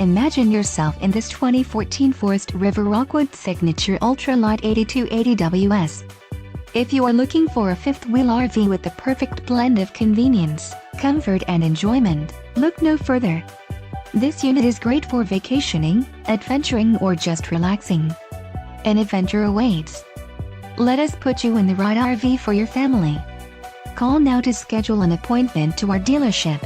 Imagine yourself in this 2014 Forest River Rockwood Signature Ultralight 8280WS. If you are looking for a fifth-wheel RV with the perfect blend of convenience, comfort and enjoyment, look no further. This unit is great for vacationing, adventuring or just relaxing. An adventure awaits. Let us put you in the right RV for your family. Call now to schedule an appointment to our dealership.